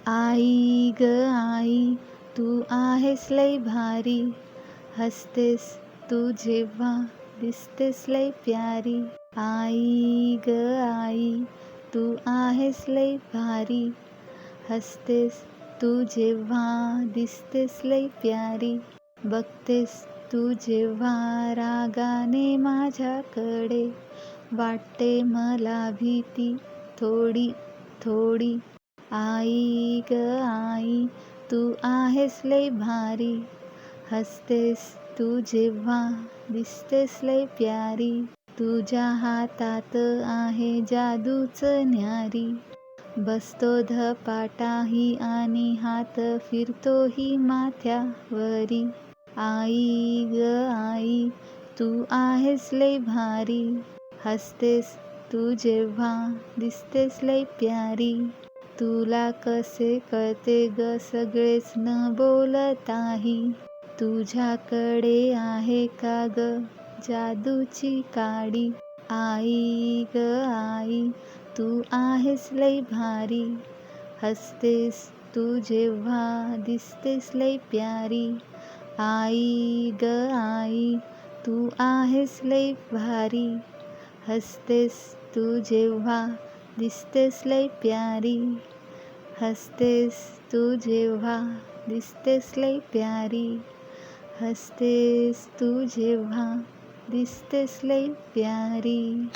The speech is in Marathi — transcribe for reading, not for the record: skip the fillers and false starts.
आई ग आई, तू आहेस लई भारी, हसतेस तू जेव्हा दिसतेस लई प्यारी. आई ग आई, तू आहेस लई भारी, हसतेस तू जेव्हा दिसतेस लई प्यारी. बघतेस तू जेव्हा रागाने माझ्याकडे, वाटते मला भीती थोडी थोडी. आई ग आई, तू आहेस लई भारी, हसतेस तू जेव्हा दिसतेस लई प्यारी. तुझ्या हातात आहे जादूचं न्यारी, बसतो धपाटाही आणि हात फिरतोही माथ्यावरी. आई ग आई, तू आहेस लई भारी, हसतेस तू जेव्हा दिसतेस लई प्यारी. तुला कसे कळते ग सगळेच न बोलताही, तुझ्याकडे आहे का ग जादूची काडी. आई ग आई, तू आहेस लई भारी, हसतेस तू जेव्हा दिसतेस लई प्यारी. आई ग आई, तू आहेस लई भारी, हसतेस तू जेव्हा दिसतेस लई प्यारी. हसतेस तू जेव्हा दिसतेस लई प्यारी, हसतेस तू जेव्हा दिसतेस लई प्यारी.